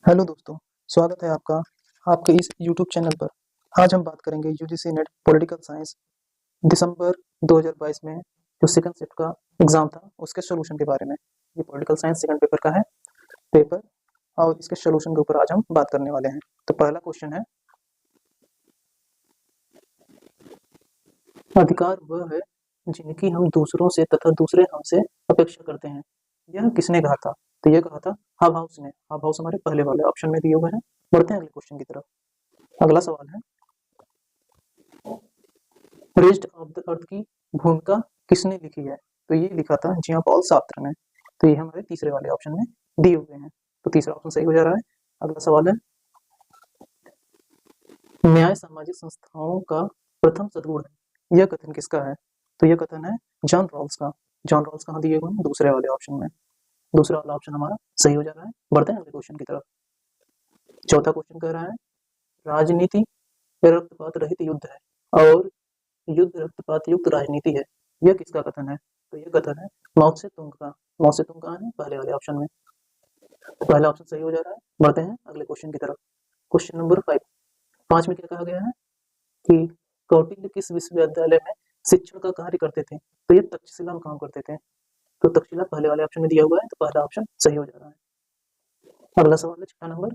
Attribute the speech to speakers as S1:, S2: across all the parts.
S1: Hello दोस्तों, स्वागत है आपका आपके इस यूट्यूब चैनल पर। आज हम बात करेंगे यूजीसी नेट पॉलिटिकल साइंस दिसंबर 2022 में जो सेकंड शिफ्ट का एग्जाम था उसके सॉल्यूशन के बारे में। ये पॉलिटिकल साइंस सेकंड पेपर का है पेपर और इसके सॉल्यूशन के ऊपर आज हम बात करने वाले हैं। तो पहला क्वेश्चन है, अधिकार वह है जिनकी हम दूसरों से तथा दूसरे हमसे अपेक्षा करते हैं। यह किसने कहा था? तो यह कहा था हॉबहाउस ने। हॉबहाउस हमारे पहले वाले ऑप्शन में दिए हुए हैं। बढ़ते हैं अगले क्वेश्चन की तरफ। अगला सवाल है, रेस्ट ऑफ द अर्थ की भूमिका किसने लिखी है? तो ये लिखा था जियां पॉल सार्त्र ने। तो ये हमारे तीसरे वाले ऑप्शन में दिए हुए हैं। तो तीसरा ऑप्शन सही हो जा रहा है। अगला सवाल है, न्याय सामाजिक संस्थाओं का प्रथम सद्गुण है। यह कथन किसका है? तो यह कथन है जॉन रॉल्स का। जॉन रॉल्स कहाँ दिए हुए हैं? दूसरे वाले ऑप्शन में। दूसरा वाला ऑप्शन हमारा सही हो जा रहा है। बढ़ते हैं अगले क्वेश्चन की तरफ। चौथा क्वेश्चन कह रहा है, राजनीति रक्तपात रहित युद्ध है और युद्ध रक्तपात युक्त राजनीति है। यह किसका कथन है? तो यह कथन है माओ से तुंग का। माओ से तुंग कहाँ है? पहले वाले ऑप्शन में। तो पहला ऑप्शन सही हो जा रहा है। बढ़ते हैं अगले क्वेश्चन की तरफ। Question number 5। 5 में क्या कहा गया है कि कौटिल्य किस विश्वविद्यालय में शिक्षण का कार्य करते थे? तो ये तक्षशिला में काम करते थे। तो तक्षशिला पहले वाले ऑप्शन में दिया हुआ है, तो पहला ऑप्शन सही हो जा रहा है। अगला सवाल है छठा नंबर।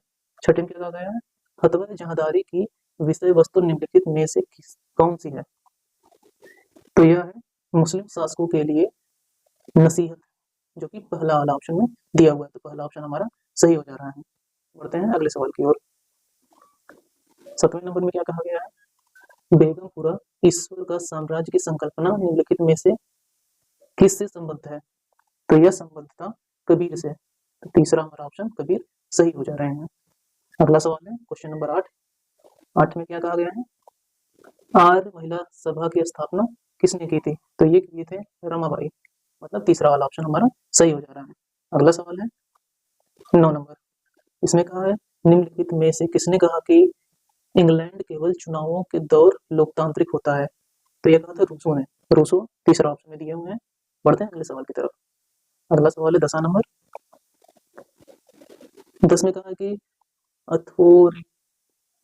S1: छठे में क्या कहा गया है, फतवा जहादारी की विषय वस्तु निम्नलिखित में से कौन सी है? तो यह है मुस्लिम शासकों के लिए नसीहत, जो कि पहला वाला ऑप्शन में दिया हुआ है। तो पहला ऑप्शन हमारा सही हो जा रहा है। बढ़ते हैं अगले सवाल की ओर। 7वें नंबर में क्या कहा गया है, बेगमपुरा ईश्वर का साम्राज्य की संकल्पना निम्नलिखित में से किससे संबद्ध है? तो यह संबद्ध था कबीर से। तो तीसरा हमारा ऑप्शन कबीर सही हो जा रहे हैं। अगला सवाल है क्वेश्चन नंबर 8। 8 में क्या कहा गया है, आर्य महिला सभा की स्थापना किसने की थी? तो ये किए थे रमाबाई। मतलब तीसरा वाला ऑप्शन हमारा सही हो जा रहा है। अगला सवाल है 9 नंबर। इसमें कहा है, निम्नलिखित में से किसने कहा कि इंग्लैंड केवल चुनावों के दौर लोकतांत्रिक होता है? तो यह कहा था रूसो ने। रूसो तीसरा ऑप्शन में दिए हुए हैं। बढ़ते हैं अगले सवाल की तरफ। अगला सवाल है 10 नंबर। 10 में कहा है कि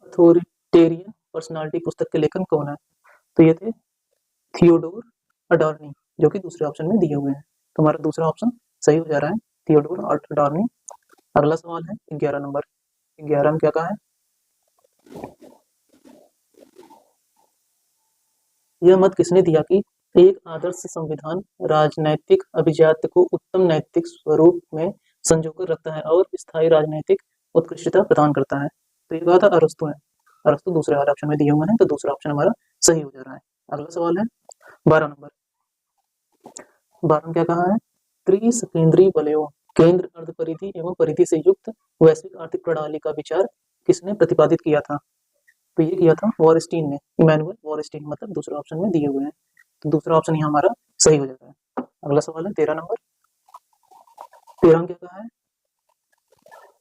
S1: अथॉरिटेरियन पर्सनालिटी पुस्तक के लेखक कौन है? तो ये थे थियोडोर अडॉर्नी, जो कि दूसरे ऑप्शन में दिए हुए हैं। तो हमारा दूसरा ऑप्शन सही हो जा रहा है, थियोडोर अडॉर्नी। अगला सवाल है 11 नंबर। 11 में क्या कहा है, यह मत किसने दिया कि एक आदर्श संविधान राजनैतिक अभिजात्य को उत्तम नैतिक स्वरूप में संजोकर रखता है और स्थायी राजनैतिक उत्कृष्टता प्रदान करता है? तो ये कहा था अरस्तु ने। अरस्तु दूसरे वाले ऑप्शन में दिए हुए हैं, तो दूसरा ऑप्शन हमारा सही हो जा रहा है। अगला सवाल है 12 नंबर। 12 में क्या कहा है, त्रिसकेंद्रीय वलयों केंद्र अर्धपरिधि एवं परिधि से युक्त वैश्विक आर्थिक प्रणाली का विचार किसने प्रतिपादित किया था? तो ये किया था वॉरस्टीन ने, इमैनुअल वॉरस्टीन। मतलब दूसरा ऑप्शन में दिए हुए हैं, तो दूसरा ऑप्शन ही हमारा सही हो जाता है। अगला सवाल है 13 नंबर। 13 में क्या कहा है,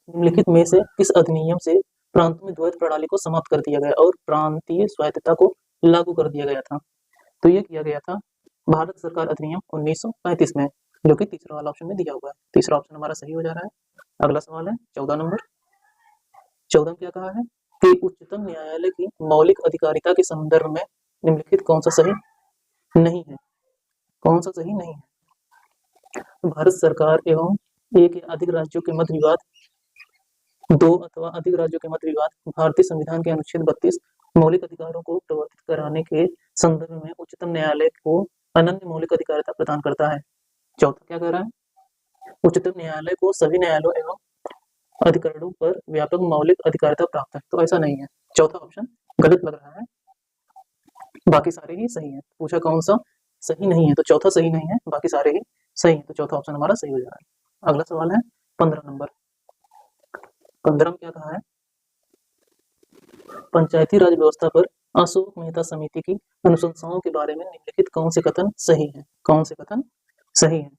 S1: निम्नलिखित में से किस अधिनियम से प्रांत में द्वैत प्रणाली को समाप्त कर दिया गया और प्रांतीय स्वायत्तता को लागू कर दिया गया था? तो ये किया गया था भारत सरकार अधिनियम 1935 में, जो कि तीसरा वाला ऑप्शन में दिया हुआ है। तीसरा ऑप्शन हमारा सही हो जा रहा है। अगला सवाल है 14 नंबर। 14 में क्या कहा है कि उच्चतम न्यायालय की मौलिक अधिकारिता के संदर्भ में निम्नलिखित कौन सा सही नहीं है? कौन सा सही नहीं है? भारत सरकार एवं एक या अधिक राज्यों के मध्य विवाद, दो अथवा अधिक राज्यों के मध्य विवाद भारतीय संविधान के अनुच्छेद 32 मौलिक अधिकारों को प्रवर्तित कराने के संदर्भ में उच्चतम न्यायालय को अनन्य मौलिक अधिकारिता प्रदान करता है। चौथा क्या कह रहा है, उच्चतम न्यायालय को सभी न्यायालयों एवं अधिकरणों पर व्यापक मौलिक अधिकारिता प्राप्त है। तो ऐसा नहीं है, चौथा ऑप्शन गलत लग रहा है, बाकी सारे ही सही है। पूछा कौन सा सही नहीं है, तो चौथा सही नहीं है, बाकी सारे ही सही है। तो चौथा ऑप्शन हमारा सही हो जा रहा है। अगला सवाल है 15 नंबर। 15 में क्या कहा है, पंचायती राज व्यवस्था पर अशोक मेहता समिति की अनुशंसाओं के बारे में निम्नलिखित कौन से कथन सही है? कौन से कथन सही है?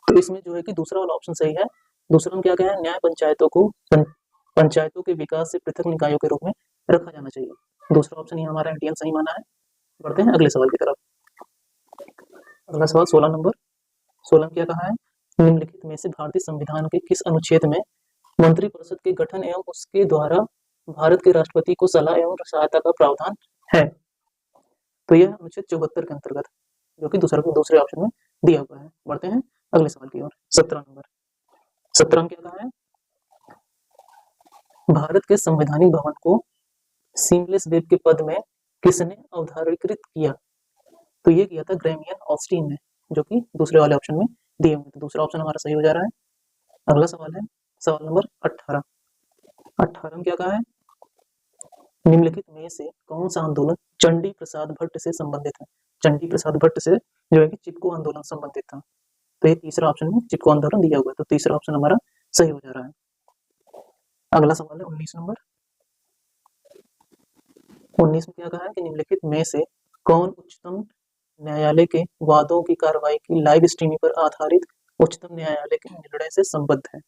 S1: तो इसमें जो है कि दूसरा वाला ऑप्शन सही है। दूसरा में क्या कहा है, न्याय पंचायतों को पंचायतों के विकास से पृथक निकायों के रूप में रखा जाना चाहिए। दूसरा ऑप्शन ही हमारा एनटीएल सही माना है। बढ़ते हैं अगले सवाल की तरफ। अगला सवाल 16 नंबर। 16 में क्या कहा है, निम्नलिखित में से भारतीय संविधान के किस अनुच्छेद में मंत्रिपरिषद के गठन एवं उसके द्वारा भारत के राष्ट्रपति को सलाह एवं सहायता का प्रावधान है? तो यह अनुच्छेद 74 के अंतर्गत, जो कि दूसरे ऑप्शन में दिया हुआ है। बढ़ते हैं अगले सवाल की ओर। 17 नंबर। 17 में क्या कहा है? भारत के संवैधानिक भवन को सीमलेस वेब के पद में किसने अवधारीकृत किया? तो ये किया था ग्रैमियन ऑस्टिन ने, जो कि दूसरे वाले ऑप्शन में दिए हुए थे। दूसरा ऑप्शन हमारा सही हो जा रहा है। अगला सवाल है सवाल नंबर 18। 18 में क्या कहा है? निम्नलिखित में से कौन सा आंदोलन चंडी प्रसाद भट्ट से संबंधित है? चंडी प्रसाद भट्ट से जो है कि चिपको आंदोलन संबंधित था। तो ये तीसरा ऑप्शन में चिपको आंदोलन दिया हुआ है, तो तीसरा ऑप्शन हमारा सही हो जा रहा है। अगला सवाल है 19 नंबर। 19 में क्या कहा है कि निम्नलिखित में से कौन उच्चतम न्यायालय के वादों की कार्रवाई की लाइव स्ट्रीमिंग पर आधारित उच्चतम न्यायालय के निर्णय से संबद्ध है?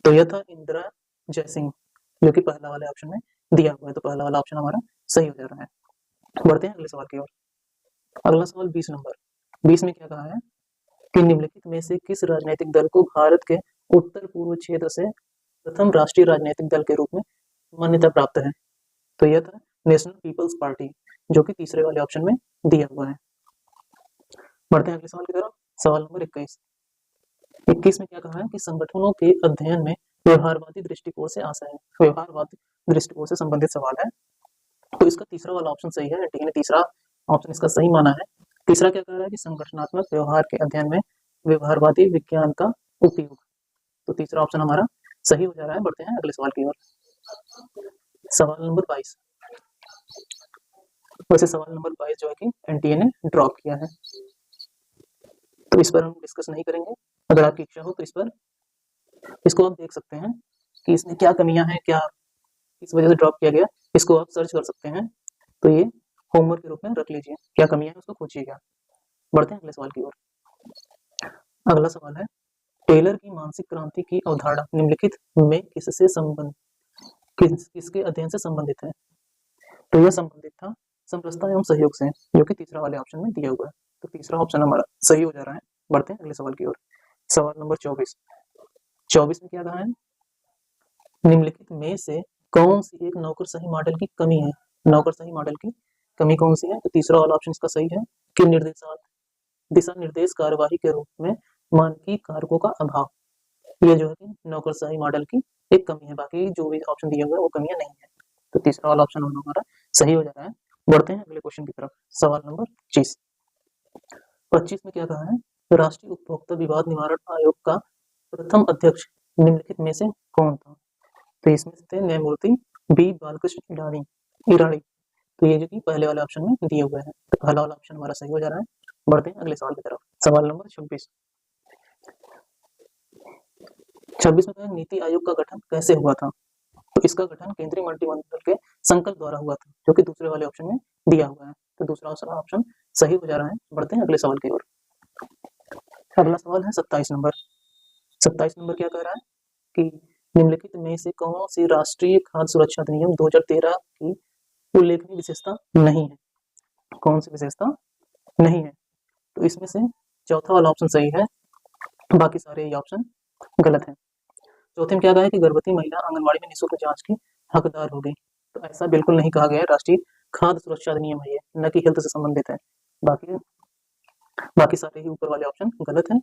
S1: तो यह था इंदिरा जयसिंह, जो कि पहला वाले ऑप्शन में दिया हुआ है, तो पहला वाला ऑप्शन हमारा सही हो जा रहा है। बढ़ते हैं अगले सवाल की ओर। अगला सवाल 20 नंबर। 20 में क्या कहा है कि निम्नलिखित में से किस राजनीतिक दल को भारत के उत्तर पूर्व क्षेत्र से प्रथम राष्ट्रीय राजनीतिक दल के रूप में मान्यता प्राप्त है? तो यह था नेशनल पीपल्स पार्टी, जो कि तीसरे वाले ऑप्शन में दिया हुआ है। बढ़ते हैं अगले सवाल की तरफ। सवाल नंबर 21। 21 में क्या कहा है कि संगठनों के अध्ययन में व्यवहारवादी दृष्टिकोण से आशा है। व्यवहारवादी दृष्टिकोण से संबंधित सवाल है, तो इसका तीसरा वाला ऑप्शन सही है। ठीक है, तीसरा ऑप्शन इसका सही माना है। तीसरा क्या कह रहा है कि संगठनात्मक व्यवहार के अध्ययन में व्यवहारवादी विज्ञान का उपयोग, तो तीसरा ऑप्शन हमारा सही हो जा रहा है। बढ़ते हैं अगले सवाल की ओर। सवाल नंबर 22। वैसे सवाल नंबर 22 जो है कि एनटीए ने ड्रॉप किया है, तो इस पर हम डिस्कस नहीं करेंगे। अगर आपकी इच्छा हो तो इसको आप देख सकते हैं कि इसमें क्या कमियां हैं, क्या इस वजह से ड्रॉप किया गया, इसको आप सर्च कर सकते हैं। तो ये होमवर्क के रूप में रख लीजिए, क्या कमियां हैं उसको खोजिएगा। बढ़ते हैं अगले सवाल की ओर। अगला सवाल है टेलर की मानसिक क्रांति की अवधारणा निम्नलिखित में किसके अध्ययन से संबंधित है? तो यह संबंधित था समरसता एवं सहयोग से, जो कि तीसरा वाले ऑप्शन में दिया हुआ है, तो तीसरा ऑप्शन हमारा सही हो जा रहा है। बढ़ते हैं अगले सवाल की ओर। सवाल नंबर 24। 24 में क्या कहा है? निम्नलिखित में से कौन सी एक नौकरशाही मॉडल की कमी है? नौकरशाही मॉडल की कमी कौन सी है? तो तीसरा वाला ऑप्शन इसका सही है कि दिशा निर्देश कार्यवाही के रूप में मानकीय कारकों का अभाव, ये जो है कि नौकरशाही मॉडल की एक कमी है। बाकी जो भी ऑप्शन दिया हुआ है वो कमियां नहीं है, तो तीसरा वाला ऑप्शन हमारा सही हो जा रहा है। बढ़ते हैं अगले क्वेश्चन की तरफ। सवाल नंबर 25। 25 में क्या कहा है? राष्ट्रीय उपभोक्ता विवाद निवारण आयोग का प्रथम अध्यक्ष निम्नलिखित में से कौन था? तो इसमें थे न्यायमूर्ति बी बालकृष्ण ईरानी, तो ये जो कि पहले वाले ऑप्शन में दिए हुए हैं, तो पहला वाला ऑप्शन हमारा सही हो जा रहा है। बढ़ते हैं अगले सवाल की तरफ। सवाल नंबर 26। 26 में कहा नीति आयोग का गठन कैसे हुआ था? तो इसका गठन केंद्रीय मंत्रिमंडल के संकल्प द्वारा हुआ था, जो कि दूसरे वाले ऑप्शन में दिया हुआ है, तो दूसरा ऑप्शन सही हो जा रहा है। बढ़ते हैं अगले सवाल की ओर। अगला सवाल है 27 नंबर। 27 नंबर क्या कह रहा है कि निम्नलिखित में से कौन सी राष्ट्रीय खाद्य सुरक्षा अधिनियम 2013 की उल्लेखनीय विशेषता नहीं है? कौन सी विशेषता नहीं है? तो इसमें से चौथा वाला ऑप्शन सही है, बाकी सारे ये ऑप्शन गलत है। चौथे में क्या कहा है कि गर्भवती महिला आंगनबाड़ी में निःशुल्क जांच की हकदार होगी, तो ऐसा बिल्कुल नहीं कहा गया है। राष्ट्रीय खाद्य सुरक्षा अधिनियम है ये, न कि हेल्थ से संबंधित है। बाकी सारे ही ऊपर वाले ऑप्शन गलत है।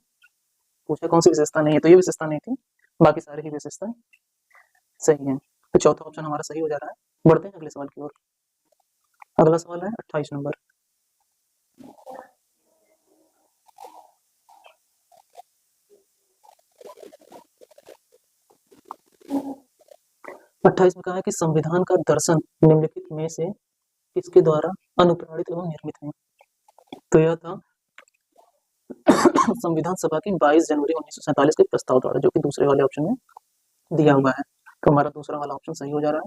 S1: पूछा कौन सी विशेषता नहीं है, तो ये विशेषता नहीं थी, बाकी सारे ही विशेषता सही है, तो चौथा ऑप्शन हमारा सही हो जा रहा है। बढ़ते हैं अगले सवाल की ओर। अगला सवाल है 28 नंबर। 28 में कहा है कि संविधान का दर्शन निम्नलिखित में से किसके द्वारा अनुप्राणित एवं निर्मित है? तो यह था संविधान सभा की 22 जनवरी 1947 के प्रस्ताव द्वारा, जो कि दूसरे वाले ऑप्शन में दिया हुआ है, तो हमारा दूसरा वाला ऑप्शन सही हो जा रहा है।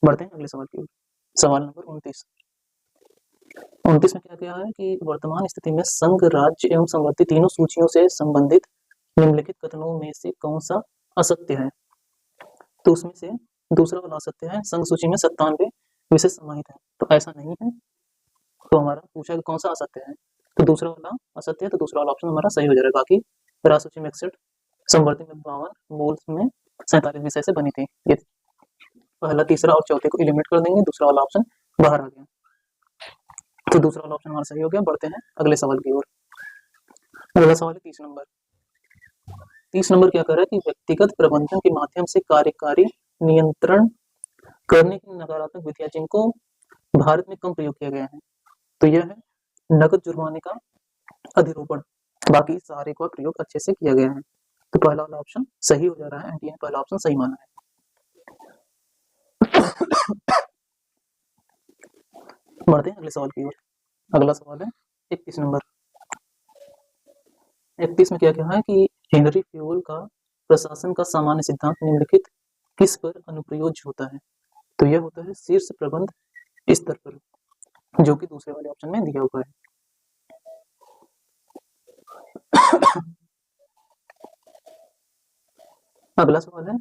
S1: बढ़ते हैं अगले सवाल की ओर। सवाल नंबर 29। 29 में क्या कहा है कि वर्तमान स्थिति में संघ, राज्य एवं संवर्ती तीनों सूचियों से संबंधित निम्नलिखित कथनों में से कौन सा असत्य है? तो उसमें से दूसरा वाला असत्य है, संघ सूची में 97 विषय समाहित है, तो ऐसा नहीं है। तो हमारा पूछा कि कौन सा असत्य है, तो दूसरा वाला असत्य है, तो दूसरा वाला ऑप्शन हमारा सही हो जाएगा। बाकी रासूची में 61, समवर्ती में 52, मूल में 47 विषय से बनी थी। ये पहला, तीसरा और चौथे को एलिमिनेट कर देंगे, दूसरा वाला ऑप्शन बाहर आ गया। तो दूसरा वाला ऑप्शन हमारा सही हो गया। बढ़ते हैं अगले सवाल की ओर। अगला सवाल है 30 नंबर। 30 नंबर क्या कर रहा है कि व्यक्तिगत प्रबंधन के माध्यम से कार्यकारी नियंत्रण करने की नकारात्मक विधियां जिनको भारत में कम प्रयोग किया गया है, तो यह है नकद जुर्माने का अधिरोपण। बाकी सारे का प्रयोग अच्छे से किया गया है। तो पहला वाला ऑप्शन सही हो जा रहा है। एनटीए ने पहला ऑप्शन सही माना है। बढ़ते हैं अगले सवाल की ओर। अगला सवाल है 31 नंबर। 31 में क्या कहा है कि हेनरी फ्यूल का प्रशासन का सामान्य सिद्धांत निम्नलिखित किस पर अनुप्रयोज्य होता है? तो यह होता है शीर्ष प्रबंध स्तर पर, जो कि दूसरे वाले ऑप्शन में दिया हुआ है। अगला सवाल है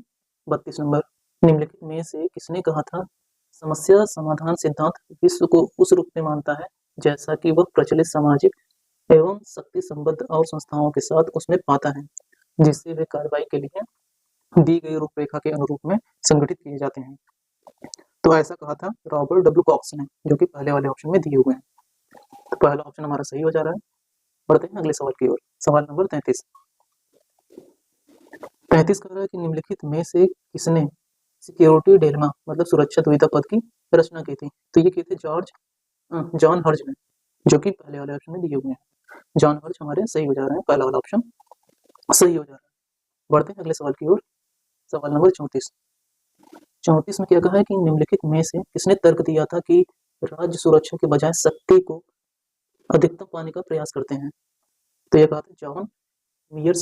S1: 32 नंबर। निम्नलिखित में से किसने कहा था समस्या समाधान सिद्धांत विश्व को उस रूप में मानता है जैसा कि वह प्रचलित सामाजिक एवं शक्ति संबद्ध और संस्थाओं के साथ उसमें पाता है, जिससे वे कार्रवाई के लिए दी गई रूपरेखा के अनुरूप में संगठित किए जाते हैं। तो ऐसा कहा था रॉबर्ट डब्ल्यू कॉक्स ने, जो कि पहले वाले ऑप्शन में दिए हुए हैं। तो पहला ऑप्शन हमारा सही हो जा रहा है। बढ़ते हैं अगले सवाल की ओर। सवाल नंबर 33। 35 कह रहा है कि निम्नलिखित में से किसने सिक्योरिटी डिलेमा मतलब सुरक्षा दुविधा पद की रचना की थी? तो ये किए थे जॉन हर्ज ने, जो कि पहले वाले ऑप्शन में दिए हुए हैं। जॉन हर्ज हमारे सही हो जा रहे हैं। पहला वाला ऑप्शन सही हो जा रहा है। बढ़ते हैं अगले सवाल की ओर। सवाल नंबर 34। 34 में क्या कहा है कि निम्नलिखित में से किसने तर्क दिया था कि राज्य सुरक्षा के बजाय शक्ति को अधिकतम पाने का प्रयास करते हैं? तो यह कहा था जॉन मियर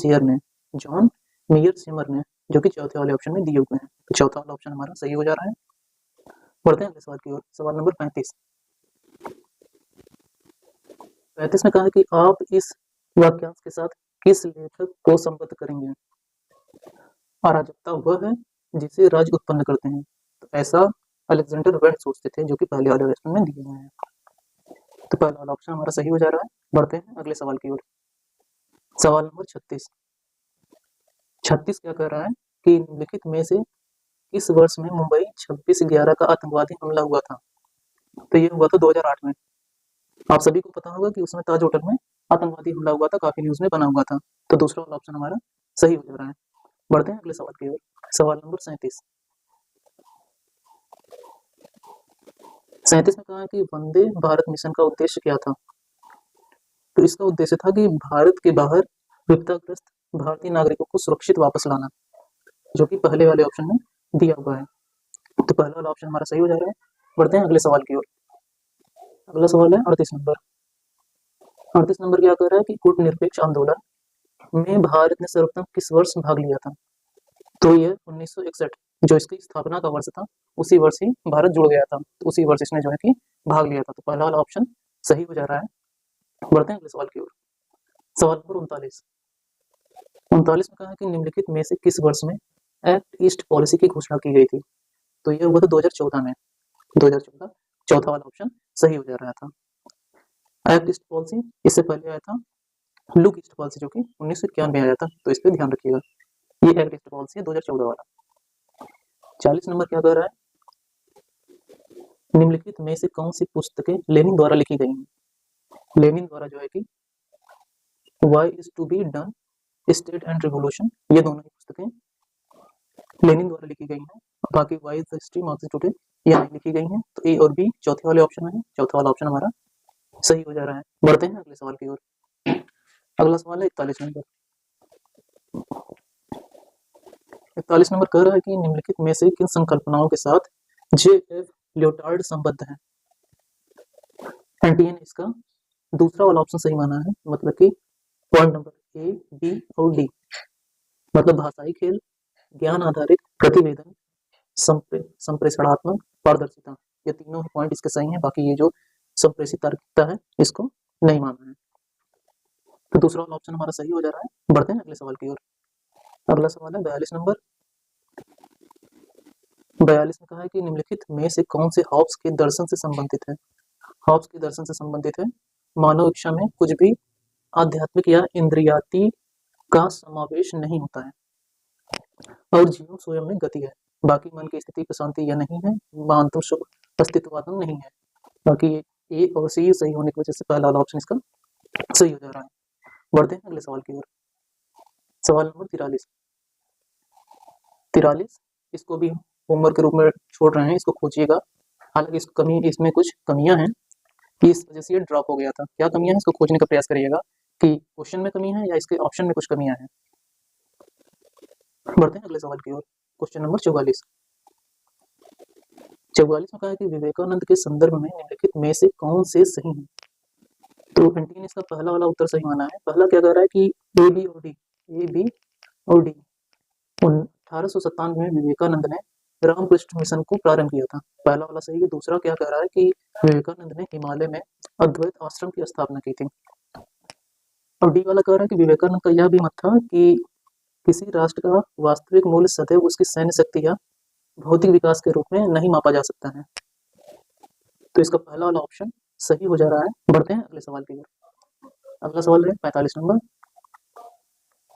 S1: सिमर ने, जो कि चौथे वाले ऑप्शन में दिए हुए हैं। तो चौथा वाला ऑप्शन हमारा सही हो जा रहा है। बढ़ते हैं अगले सवाल की ओर। सवाल नंबर 35। 35 में कहा है कि आप इस वाक्यांश के साथ किस लेखक को संबद्ध करेंगे? अराजकता वह है जिसे राज्य उत्पन्न करते हैं। तो ऐसा अलेक्जेंडर वेल्ड सोचते थे, जो कि पहले वाले ऑप्शन में दिए हुए हैं। तो पहला वाला ऑप्शन हमारा सही हो जा रहा है। बढ़ते हैं अगले सवाल की ओर। सवाल नंबर 36। 36 क्या कह रहा है कि निम्नलिखित में से इस वर्ष में मुंबई 26/11 का आतंकवादी हमला हुआ था? तो ये हुआ था 2008 में। आप सभी को पता होगा कि उसमें ताज होटल में आतंकवादी हमला हुआ था, काफी न्यूज में बना हुआ था। तो दूसरा वाला ऑप्शन हमारा सही हो जा रहा है। बढ़ते हैं अगले सवाल की ओर। सवाल नंबर 37। 37 में कहा है कि वंदे भारत मिशन का उद्देश्य क्या था? तो इसका उद्देश्य था कि भारत के बाहर विपदाग्रस्त भारतीय नागरिकों को सुरक्षित वापस लाना, जो कि पहले वाले ऑप्शन में दिया हुआ है। तो पहला वाला ऑप्शन हमारा सही हो जा रहा है। बढ़ते हैं अगले सवाल की ओर। अगला सवाल है 38 नंबर। 38 नंबर क्या कह रहा है कि कूटनिरपेक्ष आंदोलन में भारत ने सर्वप्रथम किस वर्ष भाग लिया था? तो ये 1961, जो इसकी स्थापना का वर्ष था, उसी वर्ष ही भारत जुड़ गया था। तो उसी वर्ष इसने जो है कि भाग लिया था। तो पहला वाला ऑप्शन सही हो जा रहा है। बढ़ते हैं अगले सवाल की ओर। सवाल नंबर 39। 39 में कहा है कि निम्नलिखित में से किस वर्ष में एक्ट ईस्ट पॉलिसी की घोषणा की गई थी? तो यह हुआ था 2014 में। 2014 चौथा वाला ऑप्शन सही हो जा रहा था। एक्ट ईस्ट पॉलिसी इससे पहले आया था लुक ईस्ट पॉलिसी, जो कि 1991 में आया था। तो इस पर ध्यान रखिएगा। ये एक्ट ईस्ट पॉलिसी है 2014 वाला। 40 नंबर क्या कह रहा है? निम्नलिखित में से कौन सी पुस्तकें लेनिन द्वारा लिखी गई हैं? लेनिन द्वारा जो है कि why is to be done, state and revolution, ये दोनों ही पुस्तकें लेनिन द्वारा लिखी गई हैं। बाकी why is the history Marxist today ये नहीं लिखी गई हैं। तो ए और बी चौथे वाले ऑप्शन में है। चौथा वाला ऑप्शन हमारा सही हो जा रहा है। बढ़ते हैं अगले सवाल की ओर। अगला सवाल है 41 नंबर। 41 नंबर कह रहा है कि निम्नलिखित में से किन संकल्पनाओं के साथ जे.एफ. लियोटार्ड संबद्ध है? एनटीए ने इसका दूसरा वाला ऑप्शन सही माना है। मतलब कि पॉइंट नंबर ए, बी और डी, मतलब भाषाई खेल, ज्ञान आधारित प्रतिवेदन, संप्रेषणात्मक पारदर्शिता, ये तीनों पॉइंट इसके सही हैं। बाकी ये जो संप्रेषित तार्किकता है इसको नहीं माना है। तो दूसरा वाला ऑप्शन हमारा सही हो जा रहा है। बढ़ते हैं अगले सवाल की ओर। अगला सवाल है 42 नंबर। 42 में कहा है कि निम्नलिखित में से कौन से हॉब्स के दर्शन से संबंधित है? हॉब्स के दर्शन से संबंधित है मानव इच्छा में कुछ भी आध्यात्मिक या इंद्रियाती का समावेश नहीं होता है और जीव स्वयं में गति है। बाकी मन की स्थिति की शांति यह नहीं है, महानतम सुख अस्तित्वात्म नहीं है। बाकी ए और सी सही होने की वजह से पहला वाला ऑप्शन इसका सही हो जा रहा है। बढ़ते हैं अगले सवाल की ओर। सवाल नंबर 43। 43 इसको भी होमवर्क के रूप में छोड़ रहे हैं, इसको खोजिएगा। हालांकि इसमें कुछ कमियां हैं, इस वजह से ये ड्रॉप हो गया था। क्या कमियां हैं, इसको खोजने का प्रयास करिएगा कि क्वेश्चन में कमी है या इसके ऑप्शन में कुछ कमियां हैं। बढ़ते हैं अगले सवाल की ओर। Question number 44। 44 में कहा है कि विवेकानंद के संदर्भ में निम्नलिखित में से कौन से सही हैं। तो एंटी ने इसका पहला वाला उत्तर सही माना है। पहला क्या कह रहा है कि ए बी और डी 1897 में विवेकानंद ने रामकृष्ण मिशन को प्रारंभ किया था। पहला वाला सही है। दूसरा क्या कह रहा है कि विवेकानंद ने हिमालय में अद्वैत आश्रम की स्थापना की थी। और डी वाला कह रहा है कि विवेकानंद का यह भी मत था कि किसी राष्ट्र का वास्तविक मूल्य सदैव उसकी सैन्य शक्ति या भौतिक विकास के रूप में नहीं मापा जा सकता है। तो इसका पहला वाला ऑप्शन सही हो जा रहा है। बढ़ते हैं अगले सवाल की ओर। अगला सवाल है 45 नंबर।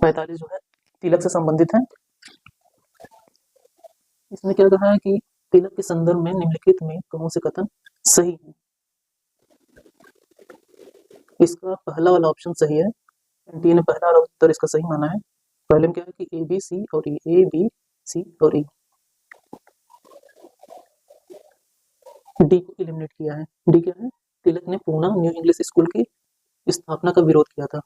S1: 45 जो है तिलक से संबंधित है। इसमें क्या कहा है कि तिलक के संदर्भ में निम्नलिखित में कौन से कथन सही है। इसका पहला वाला ऑप्शन सही है। एनटीए ने पहला वाला उत्तर इसका सही माना है। पहले में क्या है कि ए बी सी और ई डी को एलिमिनेट किया है। डी क्या है, तिलक ने पूना न्यू इंग्लिश स्कूल की स्थापना का विरोध किया था।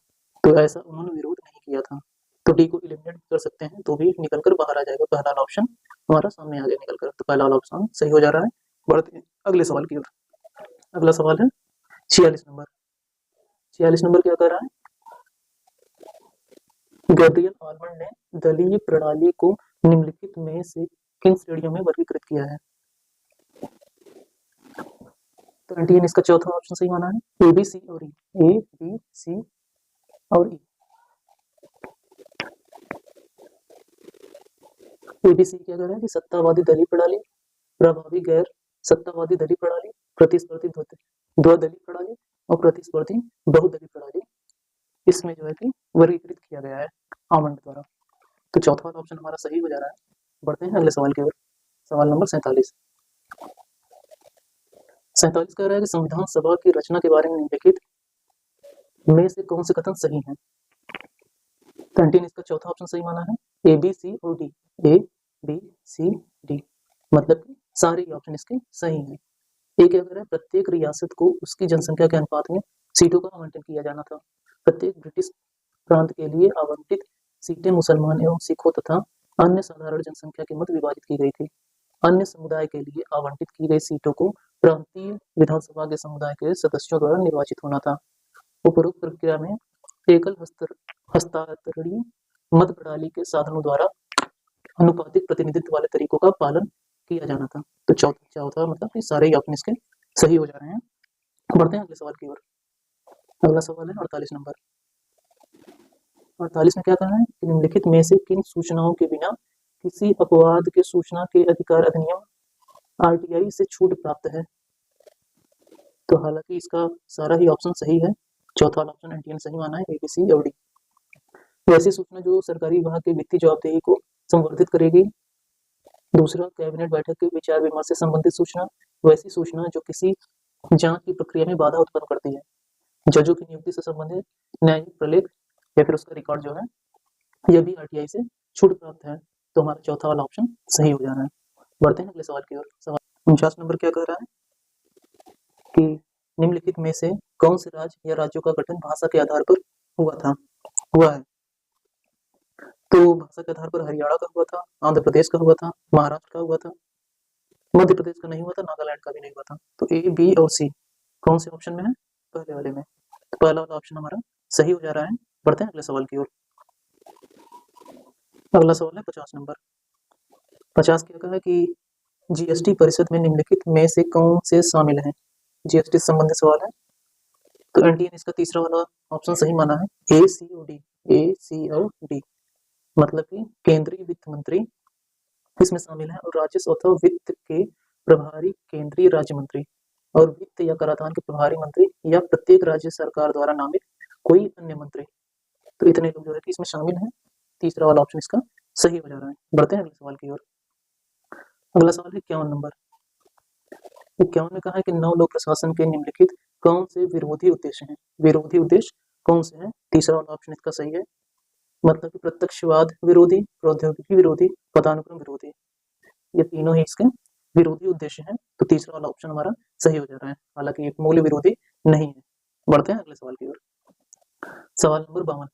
S1: तो ऐसा उन्होंने विरोध नहीं किया था, तो डी को एलिमिनेट कर सकते हैं, तो भी निकल कर बाहर आ जाएगा। पहला वाला ऑप्शन हमारा सामने आ गया निकल कर, तो पहला वाला ऑप्शन सही हो जा रहा है। बढ़ते हैं अगले सवाल की ओर। अगला सवाल है 46 नंबर। 46 नंबर क्या कर रहा है, गैब्रियल आलमंड ने दलीय प्रणाली को निम्नलिखित में से किन श्रेणियों में वर्गीकृत किया है। तो एनटीए ने इसका चौथा ऑप्शन सही माना है। ए बी सी और ई। ए बी सी और ई। एबीसी क्या कर रहा है कि सत्तावादी दलीय प्रणाली, प्रभावी गैर सत्तावादी दलीय प्रणाली, प्रतिस्पर्धी द्विदलीय प्रणाली और प्रतिस्पर्धी बहुदलीय प्रणाली, इसमें जो है कि वर्गीकृत किया गया है आमंड द्वारा। तो चौथा वाला ऑप्शन हमारा सही हो जा रहा है। बढ़ते हैं अगले सवाल की ओर। सवाल नंबर 47। 47 कह रहा है कि संविधान सभा की रचना के बारे में निम्नलिखित में से कौन से कथन सही हैं। कैंटीन इसका चौथा ऑप्शन सही माना है। ए बी सी और D. A B C D मतलब कि सारे ऑप्शन इसके सही हैं। ए क्या कह रहा है, प्रत्येक रियासत को उसकी जनसंख्या के अनुपात में सीटों का आवंटन किया जाना था। प्रत्येक ब्रिटिश प्रांत के लिए आवंटित सीटें मुसलमान एवं सिखों तथा अन्य साधारण जनसंख्या के मध्य विभाजित की गई थी। अन्य समुदाय के लिए आवंटित की गई सीटों को प्रांतीय विधानसभा के समुदाय के सदस्यों द्वारा निर्वाचित होना था। उपरोक्त प्रक्रिया में एकल हस्तांतरणीय मत प्रणाली के साधनों द्वारा अनुपातिक प्रतिनिधित्व वाले तरीकों का पालन किया जाना था। तो चौथा मतलब कि सारे ही ऑप्शन इसके सही हो जा रहे हैं। बढ़ते हैं अगले सवाल की ओर। अगला सवाल है 48 नंबर। 48 में क्या कहना है कि निम्नलिखित में से किन सूचनाओं के बिना किसी अपवाद के सूचना के अधिकार अधिनियम आरटीआई से छूट प्राप्त है। तो हालांकि इसका सारा ही ऑप्शन सही है। चौथा वाला ऑप्शन एनटीए ने सही माना है, ए बी सी और डी। वैसी सूचना जो सरकारी विभाग की वित्तीय जवाबदेही को संवर्धित करेगी। दूसरा, कैबिनेट बैठक के विचार विमर्श से संबंधित सूचना। वैसी सूचना जो किसी जांच की प्रक्रिया में बाधा उत्पन्न करती है। जजों की नियुक्ति से संबंधित न्यायिक प्रलेख या फिर उसका रिकॉर्ड जो है, यह भी आरटीआई से छूट प्राप्त है। तो हमारा चौथा वाला ऑप्शन सही हो जा रहा है। बढ़ते हैं अगले सवाल की ओर। सवाल 49 नंबर क्या कह रहा है कि निम्नलिखित में से कौन से राज्य या राज्यों का गठन भाषा के आधार पर हुआ है। तो भाषा के आधार पर हरियाणा का हुआ था, आंध्र प्रदेश का हुआ था, महाराष्ट्र का हुआ था, मध्य प्रदेश का नहीं हुआ था, नागालैंड का भी नहीं हुआ था। तो ए बी और सी कौन से ऑप्शन में है, पहले वाले में। तो पहला वाला ऑप्शन हमारा सही हो जा रहा है। बढ़ते हैं अगले सवाल की ओर। अगला सवाल है 50 नंबर। 50 क्या कहा है कि जीएसटी परिषद में निम्नलिखित में से कौन से शामिल हैं। जीएसटी से संबंधित सवाल है। तो एनटीए ने इसका तीसरा वाला ऑप्शन सही माना है, ए सी और डी। ए सी और डी मतलब कि केंद्रीय वित्त मंत्री इसमें शामिल है और राजस्व अथवा वित्त के प्रभारी केंद्रीय राज्य मंत्री और वित्त या कराधान के प्रभारी मंत्री या प्रत्येक राज्य सरकार द्वारा नामित कोई अन्य मंत्री। तो इतने लोग जो है कि इसमें शामिल हैं। तीसरा वाला ऑप्शन इसका सही हो जा रहा है। बढ़ते हैं अगले सवाल की ओर। अगला सवाल है 51 नंबर। 51 में कहा है कि 9 लोक प्रशासन के निम्नलिखित कौन से विरोधी उद्देश्य हैं? विरोधी उद्देश्य कौन से हैं? तीसरा वाला ऑप्शन इसका सही है। मतलब कि प्रत्यक्षवाद विरोधी, प्रौद्योगिकी विरोधी, पदानुक्रम विरोधी, ये तीनों ही इसके विरोधी उद्देश्य हैं। तो तीसरा वाला ऑप्शन हमारा सही हो जा रहा है, हालांकि ये मूल्य विरोधी नहीं है। बढ़ते हैं अगले सवाल की ओर। सवाल नंबर 52।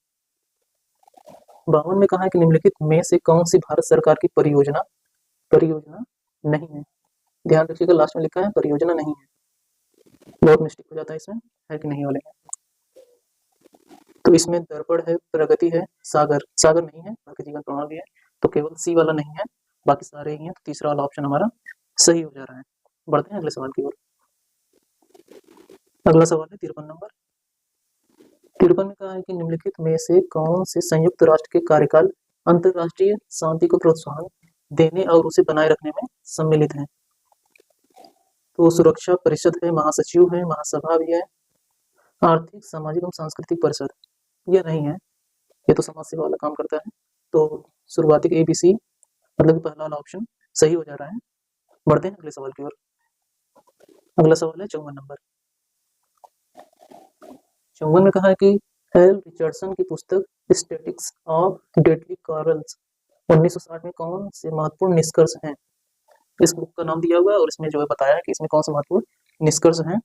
S1: 52 में कहा है कि निम्नलिखित में से कौन सी भारत सरकार की परियोजना नहीं है? ध्यान रखिएगा, लास्ट में लिखा है परियोजना नहीं है, बहुत मिस्टेक हो जाता है इसमें, है कि नहीं वाले में। तो इसमें दर्पण है, प्रगति है, सागर नहीं है, बाकी जीवन प्रणाली है। तो केवल सी वाला नहीं है, बाकी सारे ही हैं। तो तीसरा वाला ऑप्शन हमारा सही हो जा रहा है। बढ़ते हैं अगले सवाल की ओर। अगला सवाल है 53 नंबर। 53 में कहा है कि निम्नलिखित में से कौन से संयुक्त राष्ट्र के कार्यकाल अंतरराष्ट्रीय शांति को प्रोत्साहन देने और उसे बनाए रखने में सम्मिलित है? तो सुरक्षा परिषद है, महासचिव है, महासभा भी है, आर्थिक सामाजिक एवं सांस्कृतिक परिषद यह नहीं है, ये तो समाज सेवा वाला काम करता है। तो शुरुआती ABC मतलब पहला वाला ऑप्शन सही हो जा रहा है। बढ़ते हैं अगले सवाल की ओर। अगला सवाल है 54 नंबर। 54 में कहा है कि एल रिचर्डसन की पुस्तक स्टैटिस्टिक्स ऑफ डेडली कॉरल्स 1960 में कौन से महत्वपूर्ण निष्कर्ष हैं? इस बुक का नाम दिया हुआ है और इसमें जो है बताया है कि इसमें कौन से महत्वपूर्ण निष्कर्ष हैं।